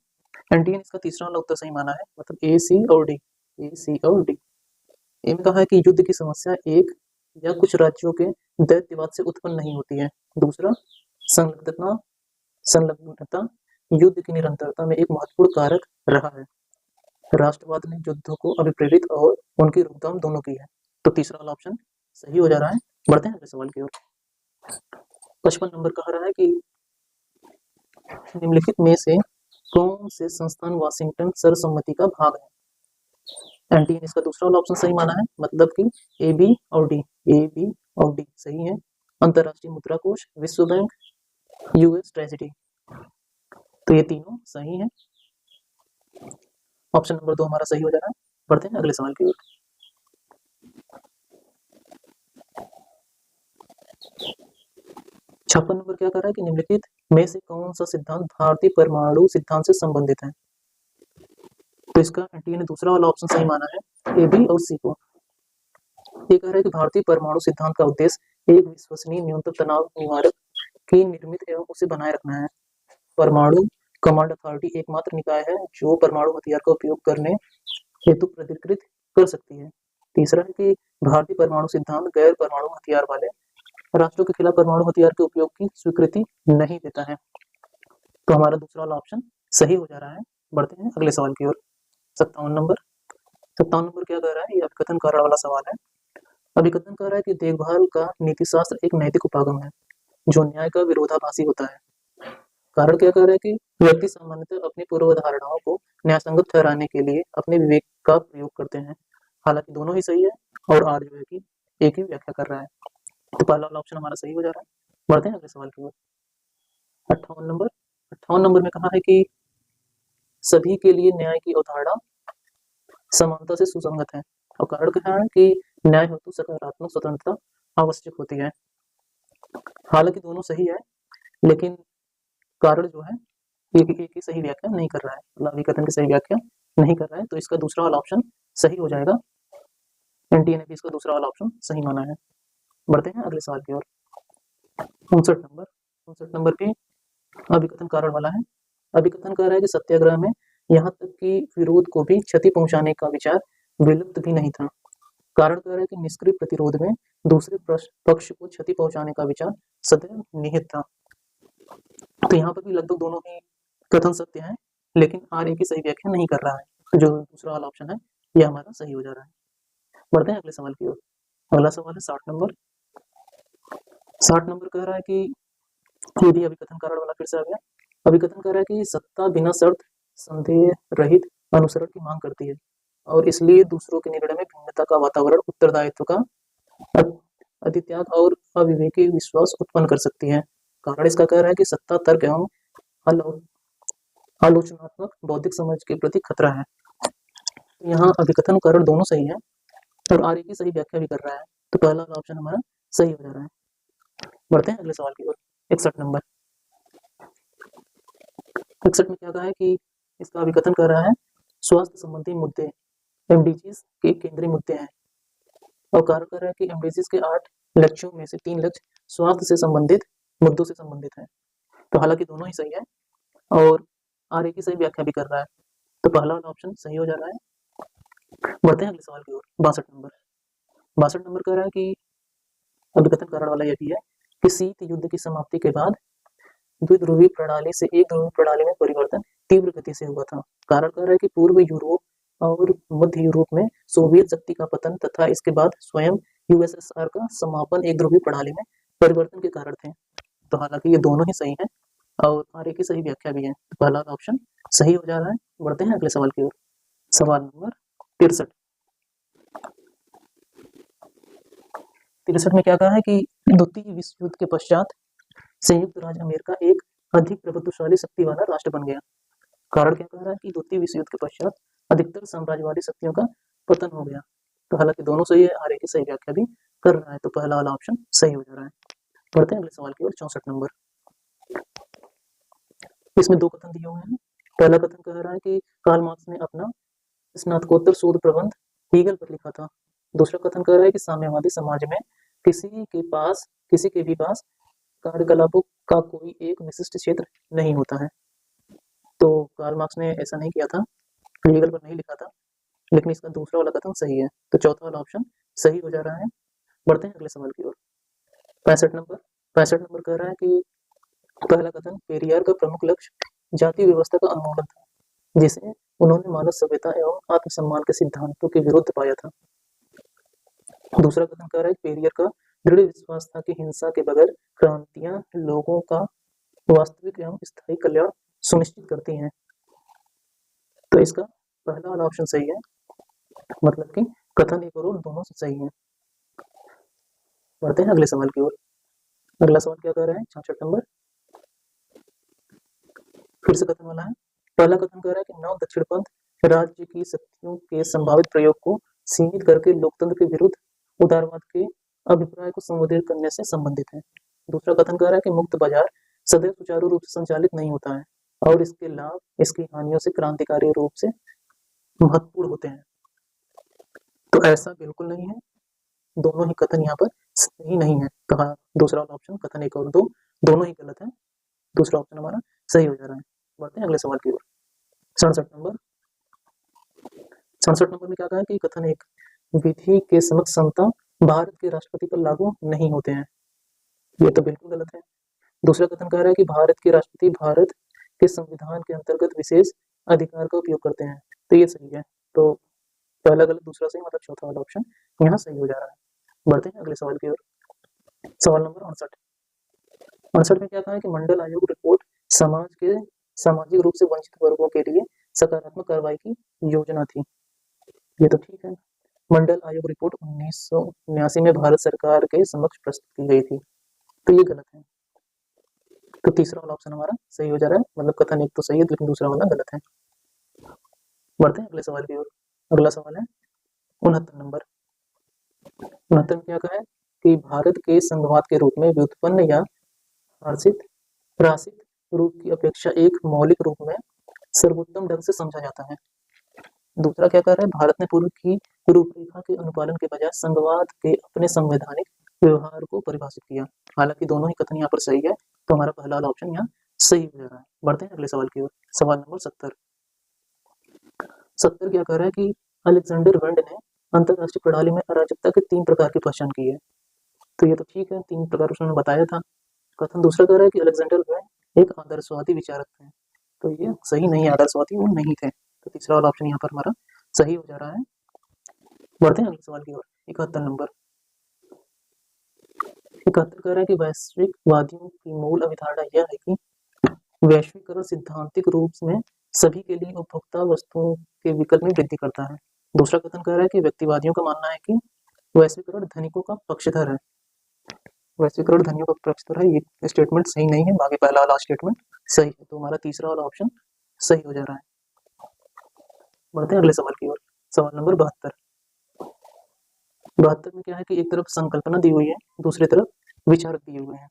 S1: एनटीए ने इसका तीसरा वाला उत्तर सही माना है, मतलब A, C और D। ए में कहा है कि युद्ध की समस्या एक या कुछ राज्यों के दैत्यवाद से उत्पन्न नहीं होती है। दूसरा, संलग्नता युद्ध की निरंतरता में एक महत्वपूर्ण कारक रहा है। राष्ट्रवाद ने युद्धों को अभिप्रेरित और उनकी रोकथाम दोनों की है। तो तीसरा वाला ऑप्शन सही हो जा रहा है। बढ़ते हैं अगले सवाल की ओर। 55 नंबर कह रहा है कि निम्नलिखित में से कौन से संस्थान वाशिंगटन सर्वसम्मति का भाग है? एनटीए ने इसका दूसरा वाला ऑप्शन सही माना है, मतलब कि ए बी और डी सही है। अंतरराष्ट्रीय मुद्रा कोष, विश्व बैंक, यूएस ट्रेजरी, तो ये तीनों सही है। ऑप्शन नंबर 2 हमारा सही हो जा रहा है। बढ़ते हैं अगले सवाल की ओर। 56 नंबर क्या कर रहा है कि निम्नलिखित में से कौन सा सिद्धांत भारतीय परमाणु सिद्धांत से संबंधित है? तो इसका एनटीए ने दूसरा वाला ऑप्शन सही माना है, ए बी और सी को। ये कह रहा है कि भारतीय परमाणु सिद्धांत का उद्देश्य एक विश्वसनीय न्यूनतम तनाव निवारक की निर्मित एवं उसे बनाए रखना है। परमाणु कमांड अथॉरिटी एकमात्र निकाय है जो परमाणु हथियार का उपयोग करने हेतु प्राधिकृत कर सकती है। तीसरा है कि भारतीय परमाणु सिद्धांत गैर परमाणु हथियार वाले राष्ट्रों के खिलाफ परमाणु हथियार के उपयोग की स्वीकृति नहीं देता है। तो हमारा दूसरा वाला ऑप्शन सही हो जा रहा है। बढ़ते हैं अगले सवाल की ओर। 57 नंबर। 57 नंबर क्या कह रहा है? ये अभिकथन कारण वाला सवाल है। अभिकथन कह रहा है कि देखभाल का नीतिशास्त्र एक नैतिक उपागम है जो न्याय का विरोधाभासी होता है। कारण क्या कह रहा है कि व्यक्ति सामान्यतः अपनी पूर्व धारणाओं को न्यायसंगत ठहराने के लिए अपने विवेक का प्रयोग करते हैं। हालांकि दोनों ही सही है और आर जो है कि एक ही व्याख्या कर रहा है। तो पहला वाला ऑप्शन हमारा सही हो जा रहा है। बढ़ते हैं अगले सवाल की ओर। 58 नंबर। 58 नंबर में कहा है कि सभी के लिए न्याय की अवधारणा समानता से सुसंगत है और कारण क्या है कि न्याय हेतु सकारात्मक स्वतंत्रता आवश्यक होती है। हालांकि दोनों सही है, लेकिन कारण जो है एक ही सही व्याख्या नहीं कर रहा है, मतलब अभिकथन की सही व्याख्या नहीं कर रहा है। तो इसका दूसरा वाला ऑप्शन सही हो जाएगा। एनटीए ने भी इसका दूसरा वाला ऑप्शन सही माना है। बढ़ते हैं अगले सवाल की ओर। 59 नंबर। 59 नंबर भी अभिकथन कारण वाला है। अभिकथन कह रहा है कि सत्याग्रह में यहाँ तक कि विरोध को भी क्षति पहुंचाने का विचार विलुप्त भी नहीं था। कारण कह रहा है कि निष्क्रिय प्रतिरोध में दूसरे पक्ष को क्षति पहुंचाने का विचार सदैव निहित था। तो यहाँ पर भी लगभग दोनों ही कथन सत्य है, लेकिन आर एक ही सही व्याख्या नहीं कर रहा है। तो जो दूसरा वाला ऑप्शन है यह हमारा सही हो जा रहा है। बढ़ते हैं अगले सवाल की ओर। अगला सवाल है 60 नंबर। 60 नंबर कह रहा है कि ये भी अभिकथन कारण वाला फिर से आ गया। अभिकथन कह रहा है कि सत्ता बिना शर्त संदेह रहित अनुसरण की मांग करती है और इसलिए दूसरों के निर्णय में भिन्नता का वातावरण उत्तरदायित्व का अधित्याग और अविवेकी विश्वास उत्पन्न कर सकती है। कारण इसका कह रहा है कि सत्ता तर्क एवं आलोचनात्मक बौद्धिक समझ के प्रति खतरा है। यहाँ अभिकथन कारण दोनों सही है, और आर्य की सही व्याख्या भी कर रहा है, तो पहला वाला ऑप्शन हमारा सही हो जा रहा है। बढ़ते हैं अगले सवाल की ओर। 61 नंबर। 61 में क्या कहा है कि इसका अभिकथन कर रहा है, स्वास्थ्य संबंधी मुद्दे एमडीजीज के केंद्रीय मुद्दे हैं, और कारण कर रहा है कि एमडीजीज के 8 लक्ष्यों में से 3 लक्ष्य स्वास्थ्य से संबंधित मुद्दों से संबंधित हैं। तो हालांकि दोनों ही सही है, और आर्य की सही व्याख्या भी कर रहा है, तो पहला वाला ऑप्शन सही हो जा रहा है। बढ़ते हैं अगले सवाल की ओर। 62 नंबर। 62 नंबर कह रहा है कि अभिकथन कारण वाला यह भी है कि शीत युद्ध की समाप्ति के बाद द्विध्रुवीय प्रणाली से एक ध्रुवीय प्रणाली में परिवर्तन तीव्र गति से हुआ था। कारण कह रहा है कि पूर्व यूरोप और मध्य यूरोप में सोवियत शक्ति का पतन तथा इसके बाद स्वयं यूएसएसआर का समापन एक ध्रुवीय प्रणाली में परिवर्तन के कारण थे। तो हालांकि ये दोनों ही सही हैं, और आर्य की सही व्याख्या भी है, तो पहला ऑप्शन सही हो जा रहा है। बढ़ते हैं अगले सवाल की ओर। सवाल नंबर 63। 63 में क्या कहा है कि द्वितीय विश्व युद्ध के पश्चात संयुक्त राज्य अमेरिका एक अधिक प्रभुत्वशाली शक्ति वाला राष्ट्र बन गया। कारण क्या कह रहा है कि द्वितीय विश्व युद्ध के पश्चात अधिकतर साम्राज्यवादी शक्तियों का पतन हो गया। तो हालांकि दोनों सही है, आर्य की सही व्याख्या भी कर रहा है, तो पहला वाला ऑप्शन सही हो जा रहा है। बढ़ते हैं अगले सवाल की ओर। 64 नंबर। इसमें दो कथन दिए हुए हैं। पहला कथन कह रहा है कि कार्ल मार्क्स ने अपना स्नातकोत्तर शोध प्रबंध हीगल पर लिखा था। दूसरा कथन कह रहा है कि साम्यवादी समाज में किसी के भी पास कार्यकलापों का कोई एक विशिष्ट क्षेत्र नहीं होता है। तो कार्ल मार्क्स ने ऐसा नहीं किया था, हीगल पर नहीं लिखा था, लेकिन इसका दूसरा वाला कथन सही है, तो चौथा वाला ऑप्शन सही हो जा रहा है। बढ़ते हैं अगले सवाल की ओर। 65 नंबर। 65 नंबर कह रहा है कि पहला कथन, पेरियार का प्रमुख लक्ष्य जाति व्यवस्था का उन्मूलन था, जिसे उन्होंने मानव सभ्यता एवं आत्मसम्मान के सिद्धांतों के विरुद्ध पाया था। दूसरा कथन कह रहा है, पेरियर का दृढ़ विश्वास था कि हिंसा के बगैर क्रांतियां लोगों का वास्तविक एवं स्थायी कल्याण सुनिश्चित करती हैं। तो इसका पहला वाला ऑप्शन सही है, मतलब कि कथन एक और ओर दोनों से सही है। बढ़ते हैं अगले सवाल की ओर। अगला सवाल क्या कह रहा है? 66 नंबर। फिर से कथन वाला है। पहला कथन कह रहा है कि नव दक्षिणपंथ राज्य की शक्तियों के संभावित प्रयोग को सीमित करके लोकतंत्र के विरुद्ध उदारवाद के अभिप्राय को संबोधित करने से संबंधित है। दूसरा कथन कह रहा है कि मुक्त बाजार सदैव सुचारू रूप से संचालित नहीं होता है, और इसके लाभ इसकी हानियों से क्रांतिकारी रूप से महत्वपूर्ण होते हैं। तो ऐसा बिल्कुल नहीं है, दोनों ही कथन यहाँ पर सही नहीं है। कहा दूसरा ऑप्शन कथन एक और दो दोनों ही गलत है, दूसरा ऑप्शन हमारा सही हो जा रहा है। बढ़ते हैं अगले सवाल की ओर। 67 नंबर। 67 नंबर में क्या कहा है कि कथन एक, विधि के समक्ष समता भारत के राष्ट्रपति पर लागू नहीं होते हैं। ये तो बिल्कुल गलत है। दूसरा कथन कह रहा है कि भारत के राष्ट्रपति भारत के संविधान के अंतर्गत विशेष अधिकार का उपयोग करते हैं, तो ये सही है। तो पहला गलत दूसरा सही, मतलब चौथा वाला ऑप्शन यहाँ सही हो जा रहा है। बढ़ते हैं अगले सवाल की ओर। सवाल नंबर 68। 68 में क्या कहा है कि मंडल आयोग रिपोर्ट समाज के सामाजिक रूप से वंचित वर्गों के लिए सकारात्मक कार्रवाई की योजना थी। ये तो ठीक है। मंडल आयोग रिपोर्ट 1979 में भारत सरकार के समक्ष प्रस्तुत की गई थी, तो ये गलत है। तो तीसरा वाला ऑप्शन हमारा सही हो जा रहा है, मतलब कथन एक तो सही है लेकिन दूसरा वाला गलत है। बढ़ते हैं अगले सवाल की ओर। अगला सवाल है 69 नंबर। 69 में क्या कहा है कि भारत के संघवाद के रूप में व्युत्पन्न या प्रासित रूप की अपेक्षा एक मौलिक रूप में सर्वोत्तम ढंग से समझा जाता है। दूसरा क्या कर रहा है, भारत ने पूर्व की रूपरेखा के अनुपालन के बजाय संघवाद के अपने संवैधानिक व्यवहार को परिभाषित किया। हालांकि दोनों ही कथन यहाँ पर सही है, तो हमारा पहला वाला ऑप्शन यहाँ सही हो जा रहा है। बढ़ते हैं अगले सवाल की ओर। सवाल नंबर 70। 70 क्या कह रहा है कि अलेक्जेंडर वेंड ने अंतरराष्ट्रीय प्रणाली में अराजकता के 3 प्रकार की पहचान की है। तो ये तो ठीक है, 3 प्रकार उसने बताया था। कथन दूसरा कह रहा है कि अलेक्जेंडर वेंड एक आदर्शवादी विचारक थे, तो ये सही नहीं है, आदर्शवादी वो नहीं थे। तो तीसरा वाला ऑप्शन यहाँ पर हमारा सही हो जा रहा है। बढ़ते हैं अगले सवाल की ओर। 71 नंबर। 71 कह रहा है कि वैश्विकवादियों की मूल अवधारणा यह है कि वैश्वीकरण सिद्धांतिक रूप में सभी के लिए उपभोक्ता वस्तुओं के विकल्प में वृद्धि करता है। दूसरा कथन कह रहा है कि व्यक्तिवादियों का मानना है कि वैश्वीकरण धनिकों का पक्षधर है। वैश्वीकरण धनियों का पक्षधर है, ये स्टेटमेंट सही नहीं है, बाकी पहला वाला स्टेटमेंट सही है, तो हमारा तीसरा वाला ऑप्शन सही हो जा रहा है। बढ़ते हैं अगले सवाल की ओर। सवाल नंबर 72। 72 में क्या है कि एक तरफ संकल्पना दी हुई है, दूसरी तरफ विचारक दिए हुए हैं।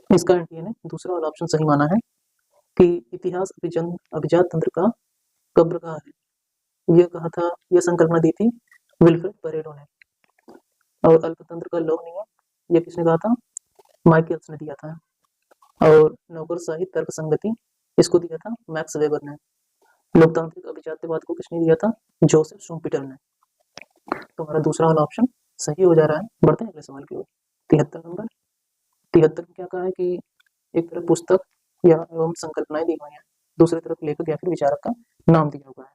S1: इसका एनटीए ने दूसरा वाला ऑप्शन सही माना है कि इतिहास अभिजात तंत्र का कब्रगाह है। यह कहा था, यह संकल्पना दी थी विल्फ्रेड परेरो ने। और अल्पतंत्र का लौह नियम यह किसने कहा था? माइकल्स ने दिया था। और नौकरशाही तर्क संगति इसको दिया था मैक्स वेबर ने। लोकतांत्रिक अभिजात्यवाद को किसने दिया था? जोसेफ शुम्पीटर ने। तो हमारा दूसरा वाला ऑप्शन सही हो जा रहा है। बढ़ते हैं अगले सवाल की ओर। 73 नंबर। 73 में क्या कहा है कि एक तरफ पुस्तक या एवं संकल्पनाएं दी हुई हैं, दूसरी तरफ लेखक या फिर विचारक का नाम दिया हुआ है।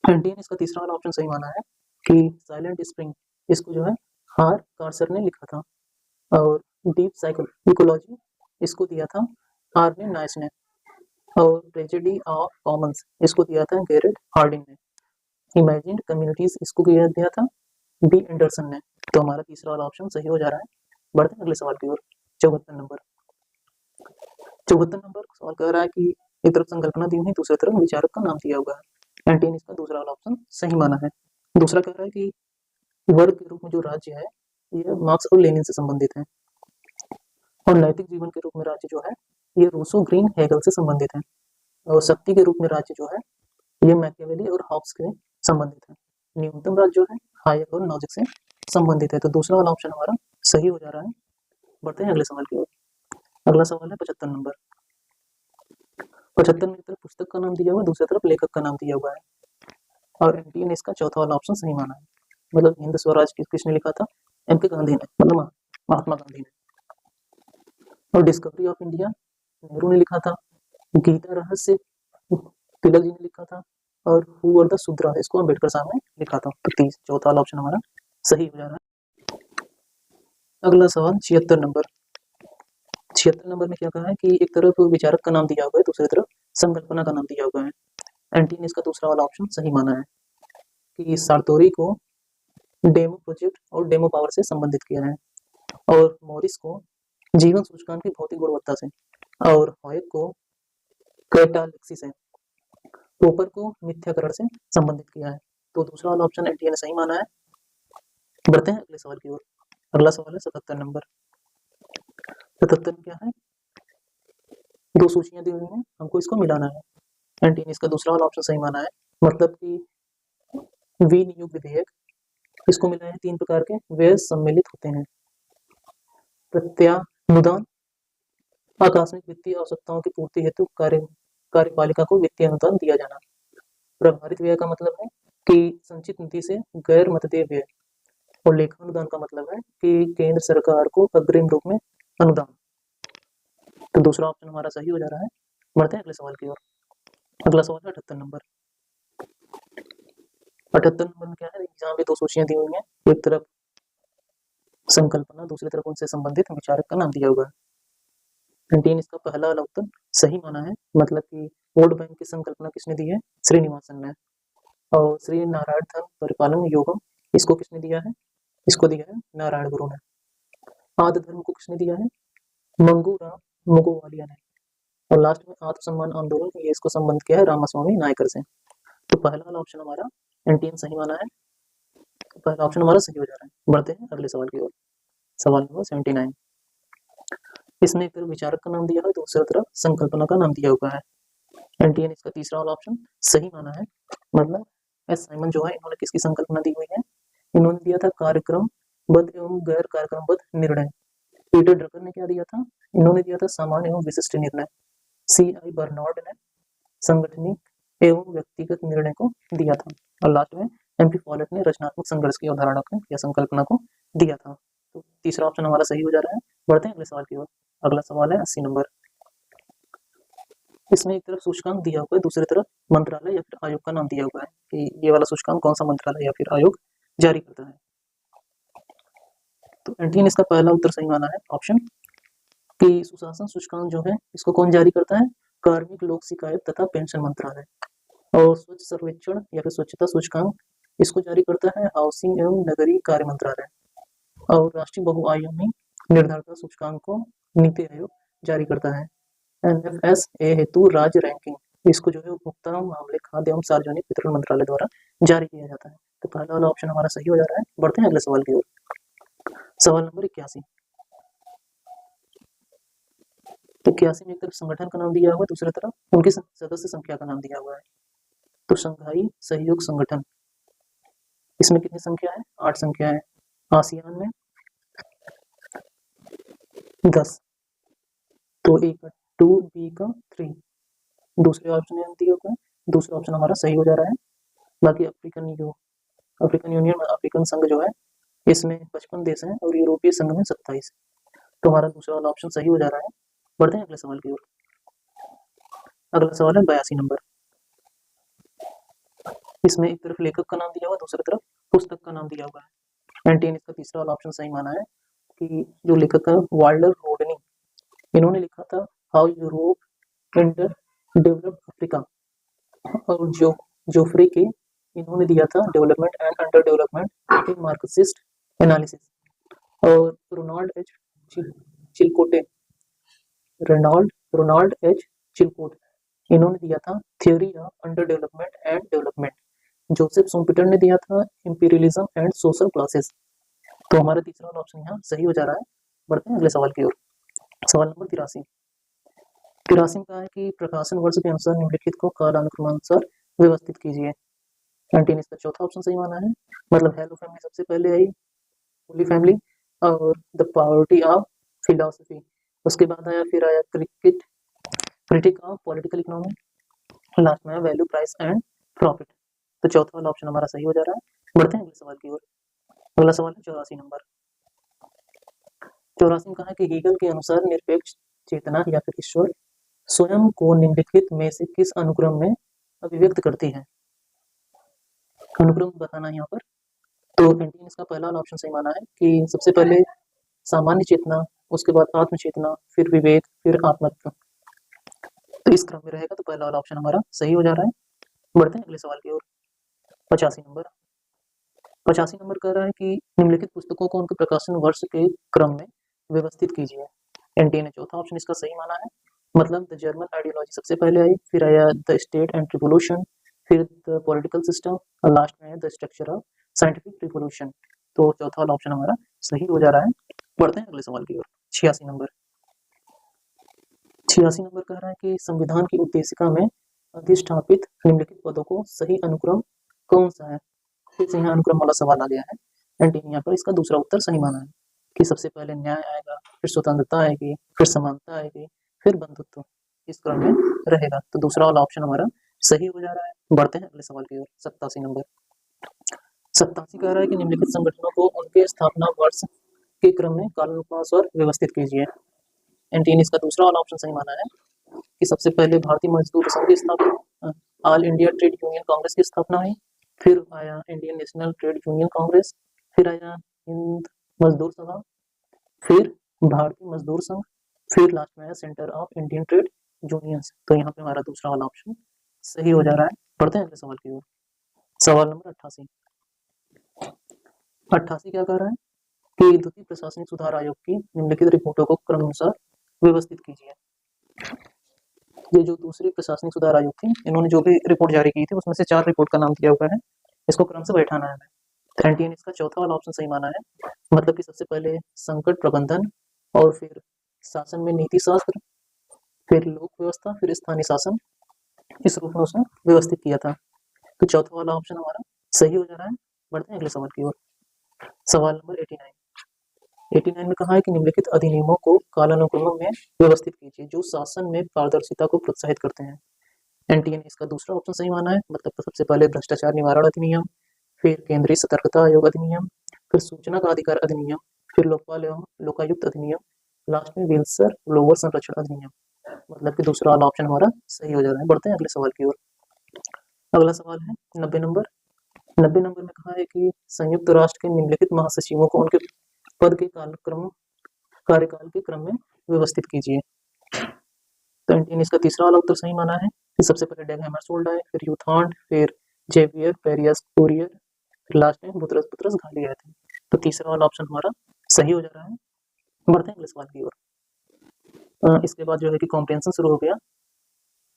S1: एनटीए ने इसका तीसरा वाला ऑप्शन सही माना है कि साइलेंट स्प्रिंग इसको जो है हार कार्सर ने लिखा था। और डीप साइकोलॉजी इसको दिया था आर्ने नाइस ने। और ट्रेजेडी ऑफ कॉमन्स इसको दिया था गैरेट हार्डिंग ने। इमेजिन्ड कम्युनिटीज इसको दिया था बी एंडरसन ने। तो हमारा तीसरा वाला ऑप्शन सही हो जा रहा है। बढ़ते हैं अगले सवाल की ओर। 74 नंबर। 74 नंबर सवाल कह रहा है कि एक तरफ संकल्पना दी हुई है, दूसरी तरफ विचारक का नाम दिया हुआ है। एंटीन इसका दूसरा वाला ऑप्शन सही माना है। दूसरा कह रहा है कि वर्ग के रूप में जो राज्य है यह मार्क्स और लेनिन से संबंधित है। और नैतिक जीवन के रूप में राज्य जो है ये रूसो, ग्रीन, हेगल से संबंधित है। और शक्ति के रूप में राज्य जो है ये मैकियावेली और हॉब्स के संबंधित है। न्यूनतम राज्य जो है हायर और नॉजिक से संबंधित है। तो दूसरा वाला ऑप्शन हमारा सही हो जा रहा है। बढ़ते हैं अगले सवाल की ओर। अगला सवाल है 75 नंबर। 75 में एक तरफ पुस्तक का नाम दिया हुआ है, दूसरी तरफ लेखक का नाम दिया हुआ है। और एनटीए ने इसका चौथा वाला ऑप्शन सही माना है। मतलब हिंद स्वराज किसने लिखा था? एम.के. गांधी ने, मतलब महात्मा गांधी ने। और डिस्कवरी ऑफ इंडिया नेहरू ने लिखा था। गीता रहस्य तिलक जी ने लिखा था। और हु वर द शूद्रा इसको अम्बेडकर साहब ने लिखा था। तो चौथा वाला ऑप्शन हमारा सही हो जा रहा है। अगला सवाल 76 नंबर। 76 नंबर में क्या कहा है कि एक तरफ विचारक का नाम दिया हुआ है, दूसरी तरफ संकल्पना का नाम दिया हुआ है। एंटी ने इसका दूसरा वाला ऑप्शन सही माना है कि सार्तोरी को डेमो प्रोजेक्ट और डेमो पावर से संबंधित किया है। और मॉरिस को जीवन सूचकांक की भौतिक गुणवत्ता से। और हॉयक को कैटालेक्सी से। पोपर को मिथ्याकरण से संबंधित किया है। तो दूसरा वाला ऑप्शन एनटीए ने सही माना है। बढ़ते हैं अगले सवाल की ओर। अगला सवाल है 77 नंबर। 77 में क्या है? दो सूचियां दी हुई हैं, हमको इसको मिलाना है। एनटीए ने इसका दूसरा वाला ऑप्शन सही माना है। मतलब कि विनियोग विधेयक इसको मिला है 3 प्रकार के, वे सम्मिलित होते हैं। प्रत्यानुदान आकस्मिक वित्तीय आवश्यकताओं की पूर्ति हेतु कार्यपालिका को वित्तीय अनुदान दिया जाना। प्रभारित व्यय का मतलब है कि संचित निधि से गैर मतदेय व्यय। और लेखानुदान का मतलब है कि केंद्र सरकार को अग्रिम रूप में अनुदान। तो दूसरा ऑप्शन हमारा सही हो जा रहा है। बढ़ते हैं अगले सवाल की ओर। अगला सवाल है 78 नंबर। 78 नंबर में क्या है? यहाँ पे दो सूचियां दी हुई हैं, एक तरफ संकल्पना, दूसरी तरफ उनसे संबंधित विचारक का नाम दिया हुआ है। एनटीए ने इसका पहला वाला उत्तर सही माना है। मतलब कि वोट बैंक की संकल्पना किसने दी है? श्रीनिवासन ने। और श्री नारायण धन परिपालन योगम इसको किसने दिया है? इसको दिया है नारायण गुरु ने। आदि धर्म को किसने दिया है? मंगूराम मुगोवालिया ने। और लास्ट में आत्मसम्मान आंदोलन ये इसको संबंध किया है रामास्वामी नायकर से। तो पहला वाला ऑप्शन हमारा एनटीए ने सही माना है। तो पहला ऑप्शन हमारा सही हो जा रहा है। बढ़ते हैं अगले सवाल की ओर। सवाल नंबर 79। इसमें एक तरफ विचारक का नाम दिया है, दूसरी तरफ संकल्पना का नाम दिया हुआ है। एनटीए ने इसका तीसरा वाला ऑप्शन सही माना है। मतलब एस साइमन जो है इन्होंने किसकी संकल्पना दी हुई है? इन्होंने दिया था कार्यक्रमबद्ध एवं गैर कार्यक्रमबद्ध निर्णय। पीटर ड्रकर ने क्या दिया था? इन्होंने दिया था सामान्य एवं विशिष्ट निर्णय। C.I. बर्नार्ड ने संगठनिक एवं व्यक्तिगत निर्णय को दिया था। और लास्ट में एम.पी. फॉलेट ने रचनात्मक संघर्ष की अवधारणा को या संकल्पना को दिया था। तो तीसरा ऑप्शन हमारा सही हो जा रहा है। बढ़ते हैं अगले सवाल की ओर। अगला सवाल है 80 नंबर। इसमें एक तरफ सूचकांक दिया हुआ है, दूसरी तरफ मंत्रालय या फिर आयोग का नाम दिया हुआ है कि ये वाला सूचकांक कौन सा मंत्रालय या फिर आयोग जारी करता है। तो एनटीए ने इसका पहला उत्तर सही माना है ऑप्शन कि सुशासन सूचकांक जो है इसको कौन जारी करता है? कार्मिक लोक शिकायत तथा पेंशन मंत्रालय। और स्वच्छ सर्वेक्षण या फिर स्वच्छता सूचकांक इसको जारी करता है हाउसिंग एवं नगरीय कार्य मंत्रालय। और राष्ट्रीय बहुआयामी निर्धारिता सूचकांक को नीति आयोग जारी करता है। NFSA हेतु राज्य रैंकिंग इसको जो है उपभोक्ता मामले, खाद्य एवं सार्वजनिक वितरण मंत्रालय द्वारा जारी किया जाता है। तो पहला वाला ऑप्शन हमारा सही हो जा रहा है। बढ़ते हैं अगले सवाल की ओर। सवाल नंबर 81। तो 81 में एक तरफ संगठन का नाम दिया हुआ है, दूसरी तरफ उनकी सदस्य संख्या का नाम दिया हुआ है। तो शंघाई सहयोग संगठन, इसमें कितनी संख्या है? 8 संख्या है। आसियान में 10, तो ए का 2, बी का 3, दूसरे ऑप्शन में दिया हुआ है। दूसरा ऑप्शन हमारा सही हो जा रहा है। बाकी अफ्रीकन यूनियन, अफ्रीकन संघ जो है, इसमें 55 देश हैं और यूरोपीय संघ में 27। तो हमारा दूसरा वाला ऑप्शन सही हो जा रहा है। बढ़ते हैं अगले सवाल की ओर। अगला सवाल है 82 नंबर। इसमें एक तरफ लेखक का नाम दिया हुआ है, दूसरी तरफ पुस्तक का नाम दिया हुआ है। एंटी ने इसका तीसरा वाला ऑप्शन सही माना है कि जो लेखक है वाल्टर रोडनी, इन्होंने लिखा था how Europe underdeveloped Africa, और जो जोफ्रे के इन्होंने दिया था development and underdevelopment in Marxist analysis, और रोनाल्ड एच चिलकोट इन्होंने दिया था theory of underdevelopment and development. Joseph Schumpeter ने दिया था इंपीरियलिज्म एंड सोशल क्लासेस। तो हमारा तीसरा वाला ऑप्शन यहाँ सही हो जा रहा है। बढ़ते हैं अगले सवाल की ओर। सवाल नंबर 83। 83 में कहा है कि प्रकाशन वर्ष के अनुसार निम्नलिखित को कालानुक्रमानुसार व्यवस्थित कीजिए। एंटी ने इसका चौथा ऑप्शन सही माना है, मतलब हेलो फैमिली सबसे पहले आई, होली फैमिली, और द पावर्टी ऑफ फिलोसफी, उसके बाद आया, फिर आया critic of political economy, last में आया वैल्यू प्राइस एंड प्रॉफिट। तो चौथा वाला ऑप्शन हमारा सही हो जा रहा है। बढ़ते हैं अगले सवाल की ओर। अगला सवाल है 84 नंबर। 84 में कहा है कि हीगल के अनुसार निरपेक्ष चेतना या फिर ईश्वर स्वयं को निम्नलिखित में से किस अनुक्रम में अभिव्यक्त करती है? अनुक्रम बताना यहाँ पर। तो एंटी ने इसका पहला ऑप्शन सही माना है कि सबसे पहले सामान्य चेतना, उसके बाद आत्म चेतना, फिर विवेक, फिर आत्मत्व। तो इस क्रम में रहेगा, तो पहला वाला ऑप्शन हमारा सही हो जा रहा है। बढ़ते हैं अगले सवाल की ओर। 85 नंबर। 85 नंबर कह रहा है कि निम्नलिखित पुस्तकों को उनके प्रकाशन वर्ष के क्रम में व्यवस्थित कीजिए। एनटीए ने चौथा ऑप्शन इसका सही माना है, मतलब द जर्मन आइडियोलॉजी सबसे पहले आई, फिर आया द स्टेट एंड रिवोल्यूशन, फिर द पॉलिटिकल सिस्टम, और लास्ट में आया the structure of scientific revolution. तो चौथा वाला ऑप्शन हमारा सही हो जा रहा है। बढ़ते हैं अगले सवाल की ओर। 86 नंबर। 86 नंबर कह रहा है कि संविधान की उद्देशिका में अधिष्ठापित निम्नलिखित पदों को सही अनुक्रम कौन सा है? फिर से यहाँ अनुक्रम वाला सवाल आ गया है। एंटी यहाँ पर इसका दूसरा उत्तर सही माना है कि सबसे पहले न्याय आएगा, फिर स्वतंत्रता आएगी, फिर समानता आएगी, फिर बंधुत्व, इस क्रम में रहेगा। तो दूसरा वाला ऑप्शन हमारा सही हो जा रहा है। बढ़ते हैं अगले सवाल की ओर। 87 नंबर। 87 कह रहा है कि निम्नलिखित संगठनों को उनके स्थापना वर्ष के क्रम में कालानुक्रमानुसार व्यवस्थित कीजिए। एंटी ने इसका दूसरा वाला ऑप्शन सही माना है कि सबसे पहले भारतीय मजदूर संघ की स्थापना, all India trade union Congress की स्थापना हुई, फिर आया Indian national trade union Congress, फिर आया हिंद मजदूर सभा, फिर भारतीय मजदूर संघ, फिर लास्ट में आया centre of Indian trade unions. तो यहाँ पे हमारा दूसरा वाला ऑप्शन सही हो जा रहा है। बढ़ते हैं अगले सवाल की ओर। सवाल नंबर 88। 88 क्या कह रहा है कि द्वितीय प्रशासनिक सुधार आयोग की निम्नलिखित रिपोर्टों को क्रमानुसार व्यवस्थित कीजिए। ये जो दूसरी प्रशासनिक सुधार आयोग थी, इन्होंने जो भी रिपोर्ट जारी की थी उसमें से 4 रिपोर्ट का नाम दिया हुआ है, इसको क्रम से बैठाना है। तो एनटीए ने इसका चौथा वाला ऑप्शन सही माना है, मतलब कि सबसे पहले संकट प्रबंधन, और फिर शासन में नीति शास्त्र, फिर लोक व्यवस्था, फिर स्थानीय शासन, इस रूप में उसने व्यवस्थित किया था। तो चौथा वाला ऑप्शन हमारा सही हो जा रहा है। बढ़ते हैं अगले सवाल की ओर। सवाल नंबर 89 में कहा है कि निम्नलिखित अधिनियमों को कालानुक्रम में व्यवस्थित कीजिए जो शासन में पारदर्शिता को प्रोत्साहित करते हैं। एनटीए ने इसका दूसरा ऑप्शन सही माना है, मतलब तो सबसे पहले भ्रष्टाचार निवारण अधिनियम, फिर केंद्रीय सतर्कता आयोग अधिनियम, फिर सूचना का अधिकार अधिनियम, फिर लोकपाल एवं लोकायुक्त अधिनियम, लास्ट में विल्सर लोअर संरक्षण अधिनियम। मतलब कि दूसरा वाला ऑप्शन हमारा सही हो जा रहा है। बढ़ते हैं अगले सवाल की ओर। अगला सवाल है 90 नंबर। 90 नंबर में कहा है कि संयुक्त राष्ट्र के निम्नलिखित महासचिवों को उनके पद के कार्यकाल के क्रम में व्यवस्थित कीजिए। तो एनटीए ने इसका तीसरा वाला उत्तर सही माना है कि सबसे पहले डेग हैमरशोल्ड आए, फिर यूथांड, फिर जेवियर पेरियस कुरियर, फिर लास्ट में बुतरस घाली आए थे। तो तीसरा वाला ऑप्शन हमारा सही हो जा रहा है। बढ़ते हैं अगले सवाल की ओर। इसके बाद जो है कि कॉम्प्रिहेंशन शुरू हो गया।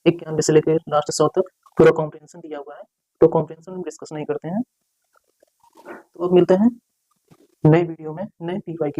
S1: 91 से लेकर लास्ट 100 तक पूरा कॉम्प्रिहेंशन दिया हुआ है, तो कॉम्प्रिहेंशन हम डिस्कस नहीं करते हैं। तो अब मिलते हैं नए वीडियो में नए पीवाई के